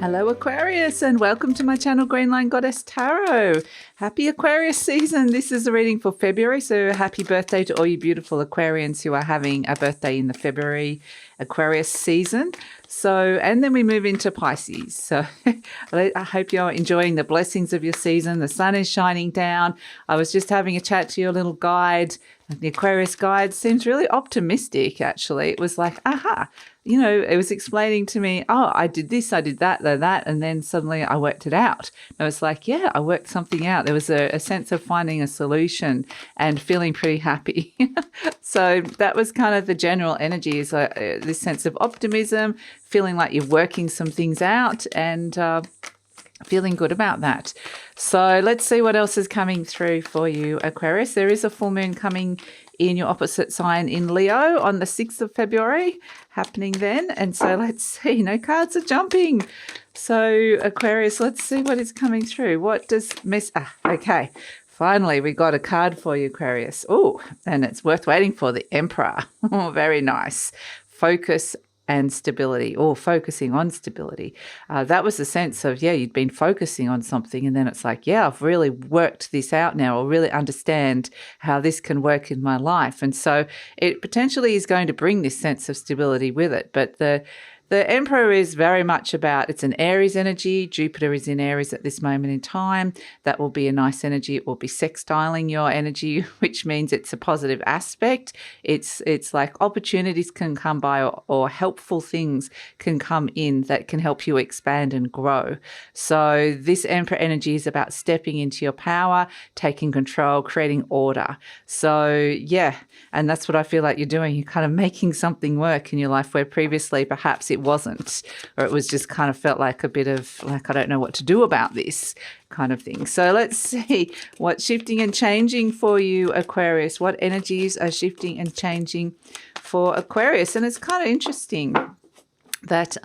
Hello Aquarius, and welcome to my channel Green Line Goddess Tarot. Happy Aquarius season. This is a reading for February, so happy birthday to all you beautiful Aquarians who are having a birthday in the February Aquarius season. So, and then we move into Pisces. So I hope you're enjoying the blessings of your season. The sun is shining down. I was just having a chat to your little guide. The Aquarius guide seems really optimistic, actually. It was like, aha, you know, it was explaining to me, oh, I did this, I did that, and then suddenly I worked it out. I was like, yeah, I worked something out. There was a sense of finding a solution and feeling pretty happy. So that was kind of the general energy, is this sense of optimism, feeling like you're working some things out and feeling good about that. So let's see what else is coming through for you, Aquarius. There is a full moon coming in your opposite sign in Leo on the 6th of February happening then. And so let's see, no cards are jumping. So Aquarius, let's see what is coming through. What does okay. Finally, we got a card for you, Aquarius. Oh, and it's worth waiting for, the Emperor. Oh, very nice. Focus and stability, or focusing on stability. That was the sense of, yeah, you'd been focusing on something and then it's like, yeah, I've really worked this out now, or really understand how this can work in my life. And so it potentially is going to bring this sense of stability with it. But the Emperor is very much about, it's an Aries energy. Jupiter is in Aries at this moment in time. That will be a nice energy. It will be sextiling your energy, which means it's a positive aspect. It's like opportunities can come by, or helpful things can come in that can help you expand and grow. So this Emperor energy is about stepping into your power, taking control, creating order. So yeah, and that's what I feel like you're doing. You're kind of making something work in your life where previously perhaps it wasn't, or it was just kind of felt like a bit of like, I don't know what to do about this kind of thing. So let's see what's shifting and changing for you, Aquarius. What energies are shifting and changing for Aquarius? And it's kind of interesting that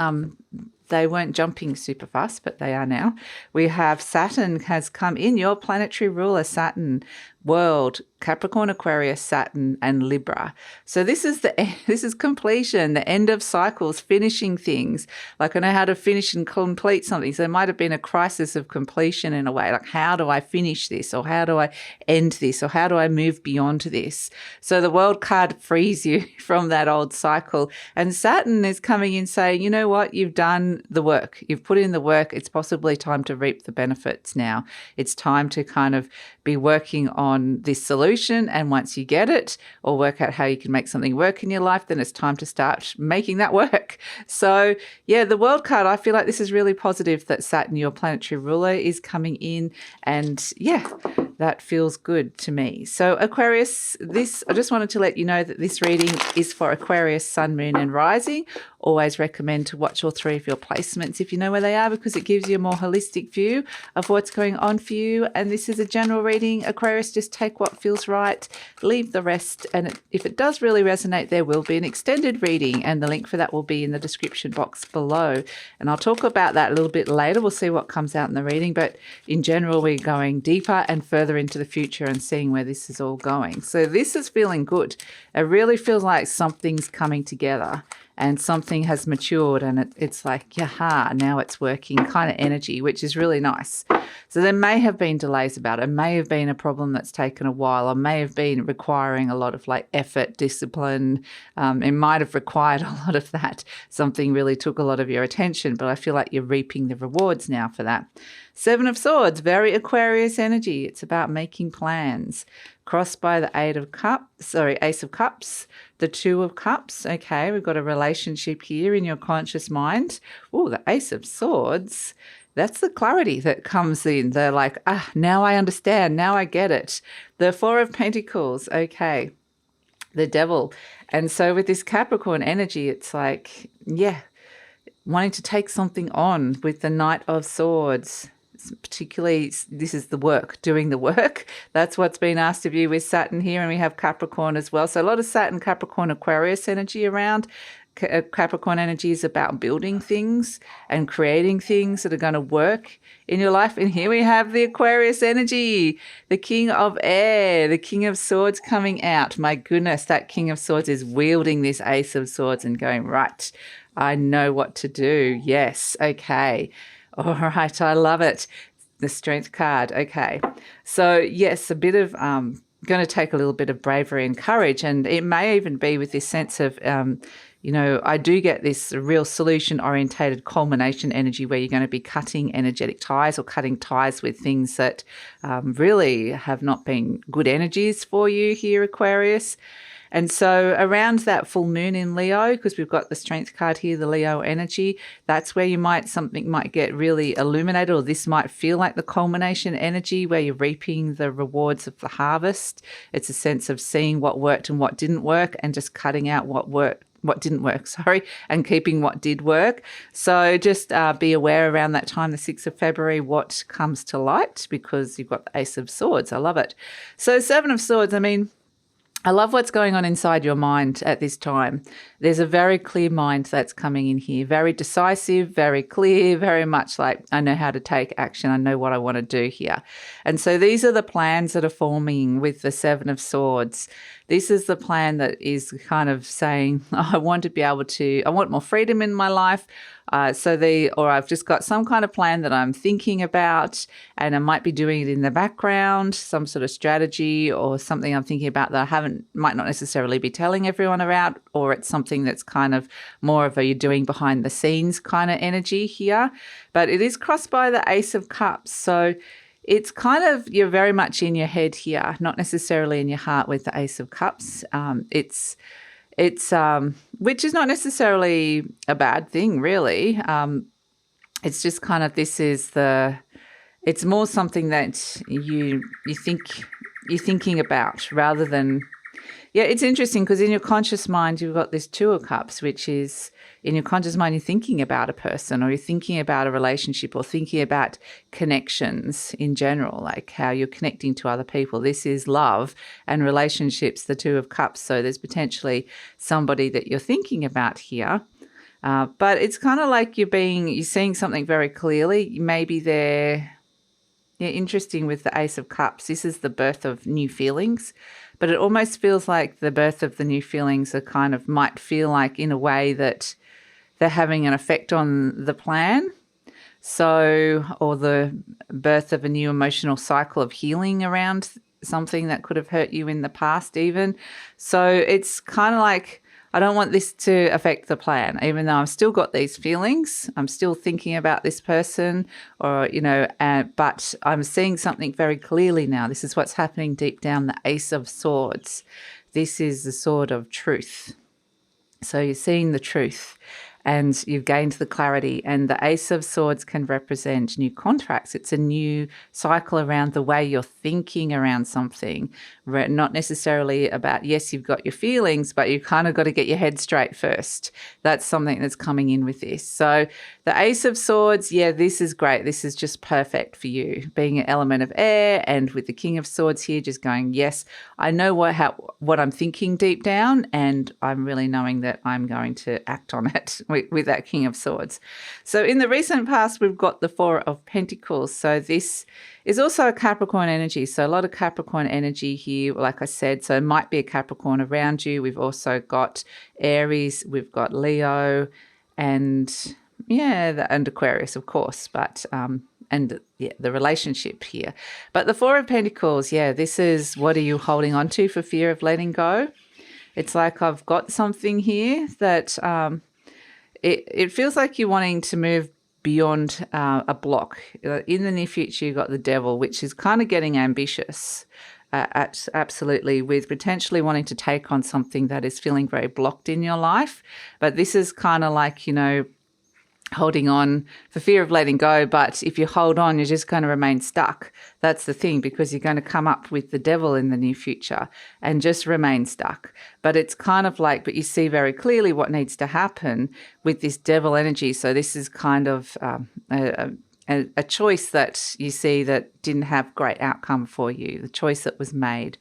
they weren't jumping super fast, but they are now. We have Saturn has come in, your planetary ruler, Saturn, world, Capricorn, Aquarius, Saturn, and Libra. So this is completion, the end of cycles, finishing things. Like, I know how to finish and complete something. So there might have been a crisis of completion in a way. Like, how do I finish this? Or how do I end this? Or how do I move beyond this? So the world card frees you from that old cycle. And Saturn is coming in saying, you know what? You've done the work. You've put in the work. It's possibly time to reap the benefits now. It's time to kind of be working on this solution, and once you get it, or work out how you can make something work in your life, then it's time to start making that work. So yeah, the world card, I feel like this is really positive that Saturn, your planetary ruler, is coming in, and yeah, that feels good to me. So Aquarius, I just wanted to let you know that this reading is for Aquarius, Sun, Moon and Rising. Always recommend to watch all three of your placements if you know where they are, because it gives you a more holistic view of what's going on for you. And this is a general reading, Aquarius. Just take what feels right, leave the rest. And if it does really resonate, there will be an extended reading, and the link for that will be in the description box below. And I'll talk about that a little bit later. We'll see what comes out in the reading. But in general, we're going deeper and further into the future and seeing where this is all going. So this is feeling good. It really feels like something's coming together and something has matured, and it's like, yaha, now it's working kind of energy, which is really nice. So there may have been delays about it. It may have been a problem that's taken a while, or may have been requiring a lot of like effort, discipline. It might have required a lot of that. Something really took a lot of your attention, but I feel like you're reaping the rewards now for that. Seven of Swords, very Aquarius energy. It's about making plans. Crossed by the Ace of Cups, the Two of Cups. Okay, we've got a relationship here in your conscious mind. Oh, the Ace of Swords. That's the clarity that comes in. They're like, now I understand. Now I get it. The Four of Pentacles. Okay, the Devil. And so with this Capricorn energy, it's like, yeah, wanting to take something on with the Knight of Swords. Particularly, this is the work, doing the work. That's what's been asked of you with Saturn here, and we have Capricorn as well. So a lot of Saturn, Capricorn, Aquarius energy around. Capricorn energy is about building things and creating things that are going to work in your life. And here we have the Aquarius energy, the King of Air, the King of Swords coming out. My goodness, that King of Swords is wielding this Ace of Swords and going, right, I know what to do. Yes. Okay. All right. I love it. The Strength card. Okay. So, yes, a bit of going to take a little bit of bravery and courage. And it may even be with this sense of, I do get this real solution orientated culmination energy where you're going to be cutting energetic ties or cutting ties with things that really have not been good energies for you here, Aquarius. And so around that full moon in Leo, because we've got the Strength card here, the Leo energy, that's where something might get really illuminated, or this might feel like the culmination energy where you're reaping the rewards of the harvest. It's a sense of seeing what worked and what didn't work and just cutting out what didn't work, and keeping what did work. So just be aware around that time, the 6th of February, what comes to light, because you've got the Ace of Swords. I love it. So 7 of Swords, I love what's going on inside your mind at this time. There's a very clear mind that's coming in here, very decisive, very clear, very much like, I know how to take action. I know what I want to do here. And so these are the plans that are forming with the 7 of Swords. This is the plan that is kind of saying, I want more freedom in my life. Or I've just got some kind of plan that I'm thinking about, and I might be doing it in the background, some sort of strategy or something I'm thinking about that might not necessarily be telling everyone about, or it's something that's kind of more of you're doing behind the scenes kind of energy here. But it is crossed by the Ace of Cups. So it's kind of, you're very much in your head here, not necessarily in your heart with the Ace of Cups. It's which is not necessarily a bad thing, really. It's just kind of, it's more something that you're thinking about rather than, it's interesting because in your conscious mind, you've got this 2 of Cups, which is in your conscious mind, you're thinking about a person, or you're thinking about a relationship, or thinking about connections in general, like how you're connecting to other people. This is love and relationships, the 2 of Cups. So there's potentially somebody that you're thinking about here. But it's kind of like you're seeing something very clearly. Maybe interesting with the Ace of Cups. This is the birth of new feelings, but it almost feels like the birth of the new feelings might feel like in a way that they're having an effect on the plan. So, or the birth of a new emotional cycle of healing around something that could have hurt you in the past even. So it's kind of like, I don't want this to affect the plan, even though I've still got these feelings. I'm still thinking about this person, but I'm seeing something very clearly now. This is what's happening deep down, the Ace of Swords. This is the sword of truth. So you're seeing the truth, and you've gained the clarity, and the Ace of Swords can represent new contracts. It's a new cycle around the way you're thinking around something, not necessarily about, yes, you've got your feelings, but you've kind of got to get your head straight first. That's something that's coming in with this. So the Ace of Swords, this is great. This is just perfect for you, being an element of air, and with the King of Swords here, just going, yes, I know what I'm thinking deep down, and I'm really knowing that I'm going to act on it with that King of Swords. So in the recent past, we've got the 4 of Pentacles. So this is also a Capricorn energy. So a lot of Capricorn energy here, like I said. So it might be a Capricorn around you. We've also got Aries, we've got Leo, and Aquarius, of course. But the relationship here. But the 4 of Pentacles, this is, what are you holding on to for fear of letting go? It's like, I've got something here that it feels like you're wanting to move beyond a block. In the near future, you've got the Devil, which is kind of getting ambitious, absolutely, with potentially wanting to take on something that is feeling very blocked in your life. But this is kind of like, holding on for fear of letting go. But if you hold on, you're just going to remain stuck. That's the thing, because you're going to come up with the Devil in the near future and just remain stuck. But it's kind of like, but you see very clearly what needs to happen with this Devil energy. So this is kind of a choice that you see that didn't have great outcome for you, the choice that was made.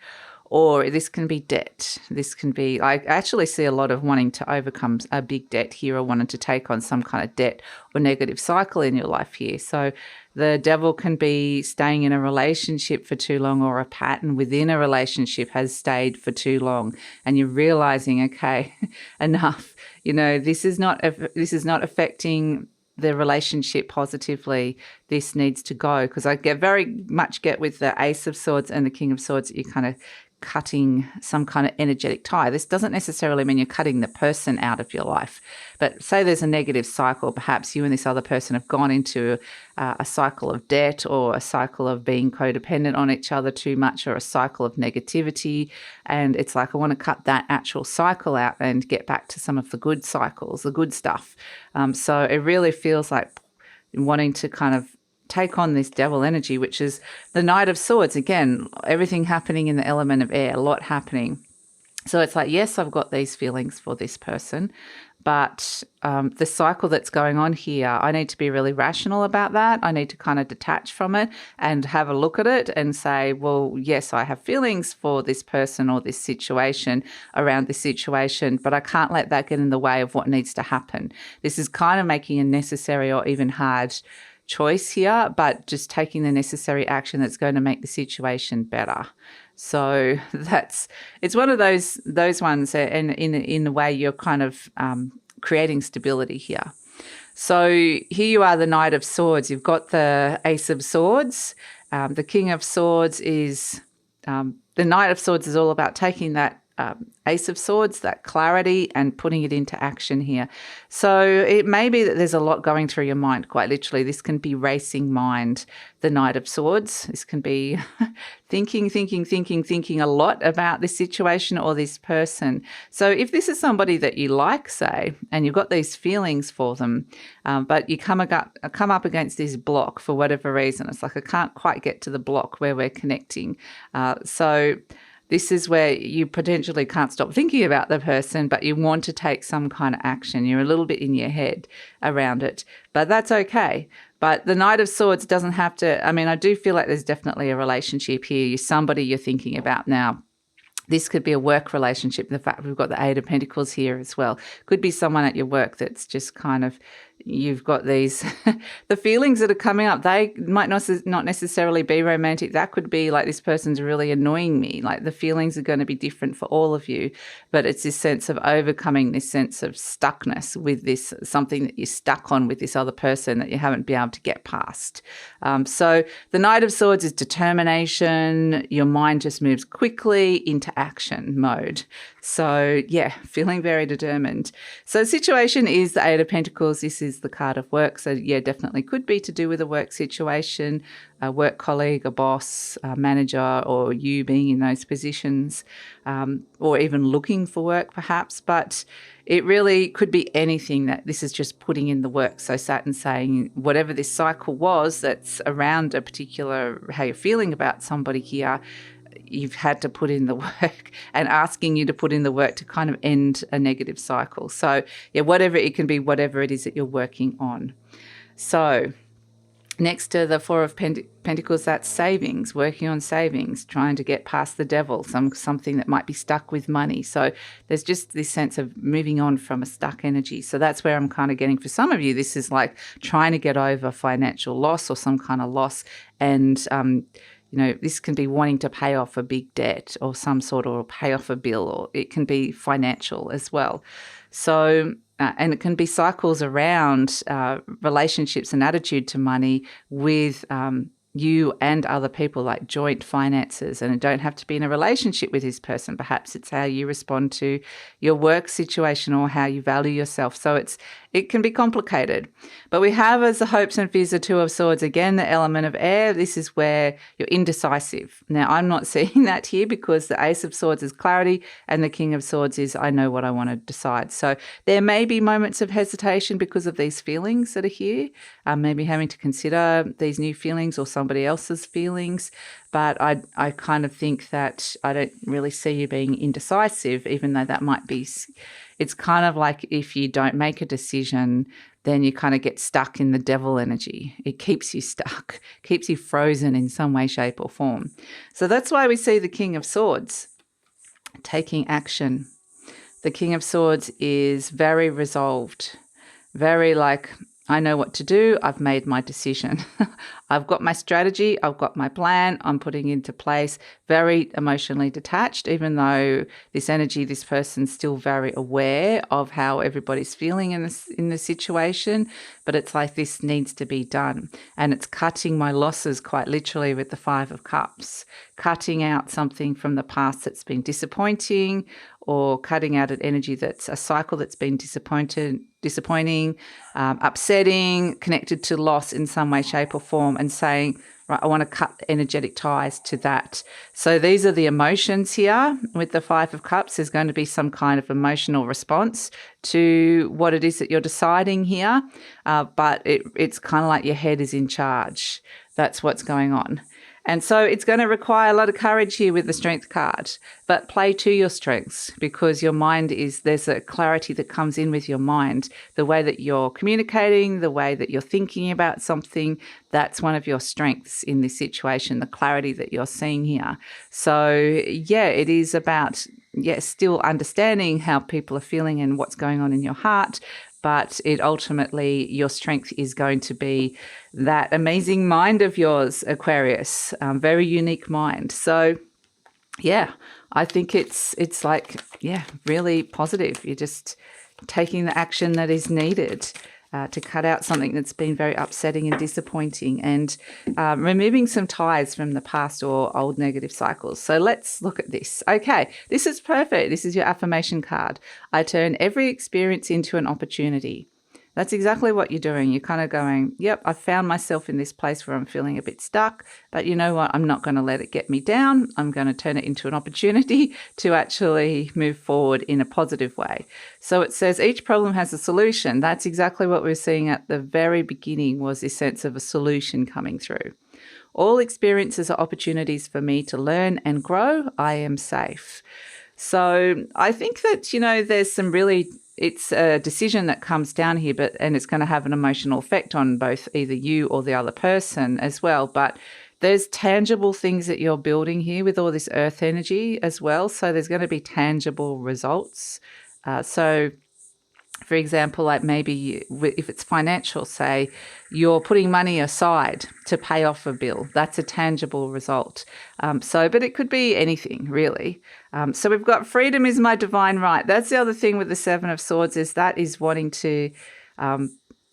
or this can be debt. This can be, I actually see a lot of wanting to overcome a big debt here, or wanting to take on some kind of debt or negative cycle in your life here. So the devil can be staying in a relationship for too long, or a pattern within a relationship has stayed for too long, and you're realizing, okay, enough. This is not affecting the relationship positively. This needs to go, because I very much get with the Ace of Swords and the King of Swords that you're kind of cutting some kind of energetic tie. This doesn't necessarily mean you're cutting the person out of your life, but say there's a negative cycle. Perhaps you and this other person have gone into a cycle of debt, or a cycle of being codependent on each other too much, or a cycle of negativity. And it's like, I want to cut that actual cycle out and get back to some of the good cycles, the good stuff. So it really feels like wanting to kind of take on this devil energy, which is the Knight of Swords. Again, everything happening in the element of air, a lot happening. So it's like, yes, I've got these feelings for this person, but the cycle that's going on here, I need to be really rational about that. I need to kind of detach from it and have a look at it and say, well, yes, I have feelings for this person or this situation, around this situation, but I can't let that get in the way of what needs to happen. This is kind of making a necessary or even hard choice here, but just taking the necessary action that's going to make the situation better. So it's one of those ones, and in a way you're kind of creating stability here. So here you are, the Knight of Swords. You've got the Ace of Swords. The King of Swords is the Knight of Swords is all about taking that Ace of Swords, that clarity, and putting it into action here. So it may be that there's a lot going through your mind, quite literally. This can be racing mind, the Knight of Swords. This can be thinking a lot about this situation or this person. So if this is somebody that you like, say, and you've got these feelings for them, but you come up against this block for whatever reason, it's like I can't quite get to the block where we're connecting. So this is where you potentially can't stop thinking about the person, but you want to take some kind of action. You're a little bit in your head around it, but that's okay. But the Knight of Swords doesn't have to, I do feel like there's definitely a relationship here. You're somebody you're thinking about now. This could be a work relationship. The fact we've got the Eight of Pentacles here as well. Could be someone at your work that's just kind of, you've got these, the feelings that are coming up, they might not necessarily be romantic. That could be like, this person's really annoying me. Like the feelings are going to be different for all of you, but it's this sense of overcoming this sense of stuckness with this, something that you're stuck on with this other person that you haven't been able to get past. So the Knight of Swords is determination. Your mind just moves quickly into action mode. So yeah, feeling very determined. So the situation is the Eight of Pentacles. This is the card of work. So yeah, definitely could be to do with a work situation, a work colleague, a boss, a manager, or you being in those positions, or even looking for work perhaps. But it really could be anything, that this is just putting in the work. So Saturn's saying whatever this cycle was that's around a particular, how you're feeling about somebody here, you've had to put in the work, and asking you to put in the work to kind of end a negative cycle. So yeah, whatever it can be, whatever it is that you're working on. So next to the Four of Pentacles, that's savings, working on savings, trying to get past the devil, something that might be stuck with money. So there's just this sense of moving on from a stuck energy. So that's where I'm kind of getting, for some of you, this is like trying to get over financial loss or some kind of loss, and this can be wanting to pay off a big debt or some sort, or pay off a bill, or it can be financial as well. So, and it can be cycles around relationships and attitude to money with you and other people, like joint finances. And it don't have to be in a relationship with this person. Perhaps it's how you respond to your work situation or how you value yourself. So it can be complicated. But we have, as the hopes and fears, the Two of Swords, again, the element of air. This is where you're indecisive. Now, I'm not seeing that here, because the Ace of Swords is clarity and the King of Swords is I know what I want to decide. So there may be moments of hesitation because of these feelings that are here, maybe having to consider these new feelings or somebody else's feelings. But I kind of think that I don't really see you being indecisive, even though that might be, it's kind of like if you don't make a decision, then you kind of get stuck in the devil energy. It keeps you stuck, keeps you frozen in some way, shape or form. So that's why we see the King of Swords. taking action. The King of Swords is very resolved, very like, I know what to do. I've made my decision. I've got my strategy. I've got my plan. I'm putting into place. Very emotionally detached, even though this energy, this person's still very aware of how everybody's feeling in the situation. But it's like, this needs to be done. And it's cutting my losses quite literally with the Five of Cups, cutting out something from the past that's been disappointing, or cutting out an energy that's a cycle that's been disappointing, upsetting, connected to loss in some way, shape or form, and saying, right, I want to cut energetic ties to that. So these are the emotions here. With the Five of Cups, there's going to be some kind of emotional response to what it is that you're deciding here, but it's kind of like your head is in charge. That's what's going on. And so it's going to require a lot of courage here with the Strength card, but play to your strengths, because your mind there's a clarity that comes in with your mind. The way that you're communicating, the way that you're thinking about something, that's one of your strengths in this situation, the clarity that you're seeing here. So yeah, it is about, still understanding how people are feeling and what's going on in your heart, but it ultimately, your strength is going to be that amazing mind of yours, Aquarius, very unique mind. So yeah, I think it's like, really positive. You're just taking the action that is needed to cut out something that's been very upsetting and disappointing, and removing some ties from the past or old negative cycles. So let's look at this. Okay, this is perfect. This is your affirmation card. I turn every experience into an opportunity. That's exactly what you're doing. You're kind of going, yep, I found myself in this place where I'm feeling a bit stuck, but you know what? I'm not going to let it get me down. I'm going to turn it into an opportunity to actually move forward in a positive way. So it says each problem has a solution. That's exactly what we're seeing at the very beginning, was this sense of a solution coming through. All experiences are opportunities for me to learn and grow. I am safe. So I think that, there's some really, it's a decision that comes down here, and it's going to have an emotional effect on both either you or the other person as well. But there's tangible things that you're building here with all this earth energy as well. So there's going to be tangible results. So for example, like maybe if it's financial, say you're putting money aside to pay off a bill, that's a tangible result. But it could be anything really. So we've got freedom is my divine right. That's the other thing with the Seven of Swords, is that is wanting to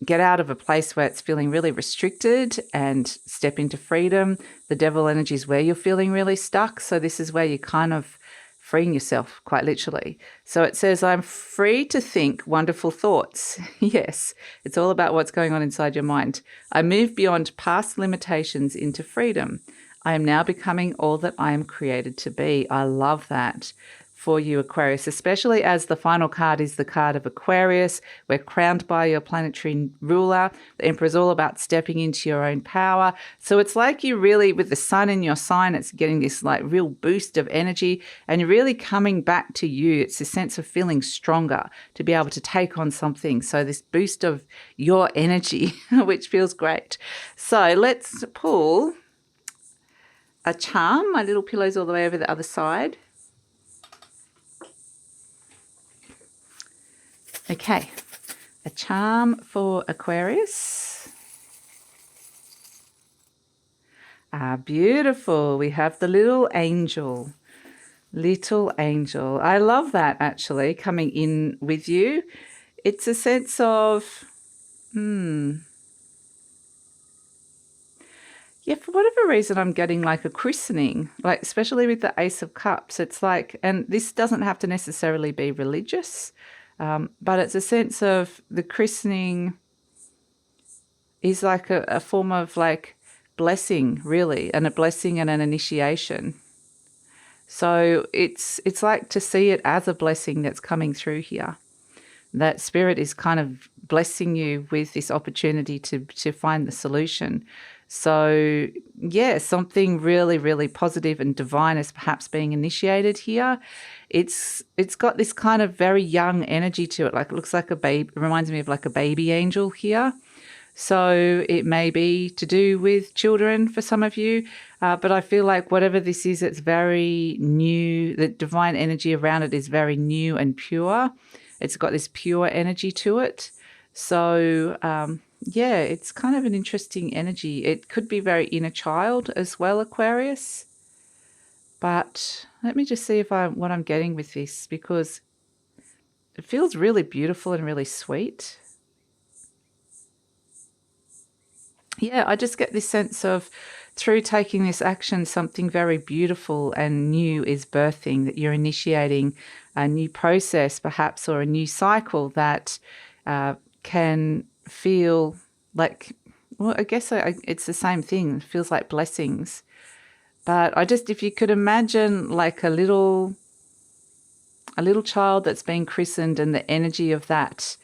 get out of a place where it's feeling really restricted and step into freedom. The devil energy is where you're feeling really stuck. So this is where you're kind of freeing yourself, quite literally. So it says, I'm free to think wonderful thoughts. Yes, it's all about what's going on inside your mind. I move beyond past limitations into freedom. I am now becoming all that I am created to be. I love that for you, Aquarius, especially as the final card is the card of Aquarius. We're crowned by your planetary ruler. The Emperor is all about stepping into your own power. So it's like you really, with the sun in your sign, it's getting this like real boost of energy, and you're really coming back to you. It's a sense of feeling stronger to be able to take on something. So this boost of your energy, which feels great. So let's pull a charm. My little pillow's all the way over the other side. Okay, a charm for Aquarius. Beautiful. We have the little angel. Little angel. I love that, actually, coming in with you. It's a sense of, for whatever reason, I'm getting like a christening, like especially with the Ace of Cups. It's like, and this doesn't have to necessarily be religious, but it's a sense of the christening is like a form of like blessing, really, and a blessing and an initiation. So it's like to see it as a blessing that's coming through here. That spirit is kind of blessing you with this opportunity to find the solution. So yeah, something really, really positive and divine is perhaps being initiated here. It's got this kind of very young energy to it. Like it looks like a baby. It reminds me of like a baby angel here. So it may be to do with children for some of you, but I feel like whatever this is, it's very new. The divine energy around it is very new and pure. It's got this pure energy to it. So, yeah, it's kind of an interesting energy. It could be very inner child as well, Aquarius. But let me just see what I'm getting with this, because it feels really beautiful and really sweet. Yeah, I just get this sense of through taking this action, something very beautiful and new is birthing, that you're initiating a new process perhaps, or a new cycle that can feel like, well, I guess it's the same thing. It feels like blessings. But if you could imagine like a little child that's been christened, and the energy of that,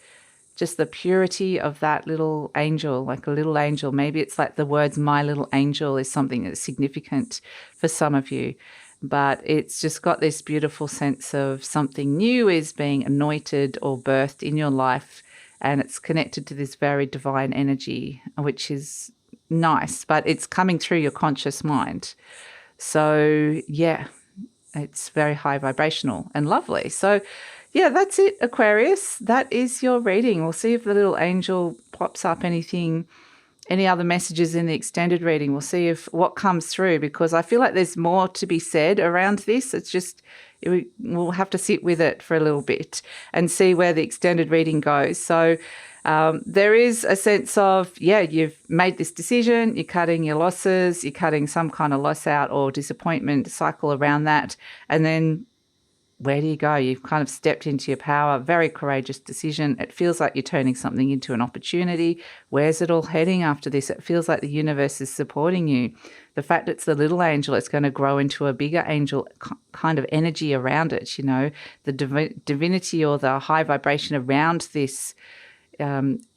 just the purity of that little angel, like a little angel. Maybe it's like the words "my little angel" is something that's significant for some of you, but it's just got this beautiful sense of something new is being anointed or birthed in your life, and it's connected to this very divine energy, which is nice, but it's coming through your conscious mind. So yeah, it's very high vibrational and lovely. So yeah, that's it, Aquarius. That is your reading. We'll see if the little angel pops up any other messages in the extended reading. We'll see if what comes through, because I feel like there's more to be said around this. It's just, we'll have to sit with it for a little bit and see where the extended reading goes. So there is a sense of, yeah, you've made this decision, you're cutting your losses, you're cutting some kind of loss out or disappointment cycle around that. And then where do you go? You've kind of stepped into your power. Very courageous decision. It feels like you're turning something into an opportunity. Where's it all heading after this? It feels like the universe is supporting you. The fact it's the little angel, it's going to grow into a bigger angel kind of energy around it, you know, the divinity or the high vibration around this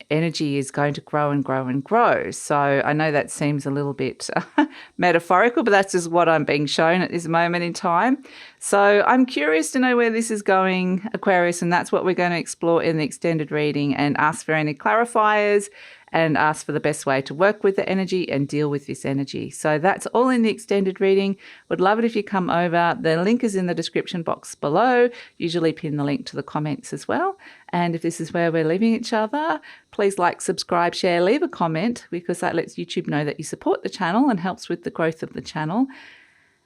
energy is going to grow and grow and grow. So I know that seems a little bit metaphorical, but that's just what I'm being shown at this moment in time. So I'm curious to know where this is going, Aquarius, and that's what we're going to explore in the extended reading, and ask for any clarifiers and ask for the best way to work with the energy and deal with this energy. So that's all in the extended reading. Would love it if you come over. The link is in the description box below. Usually pin the link to the comments as well. And if this is where we're leaving each other, please like, subscribe, share, leave a comment, because that lets YouTube know that you support the channel and helps with the growth of the channel.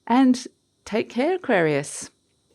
And take care, Aquarius.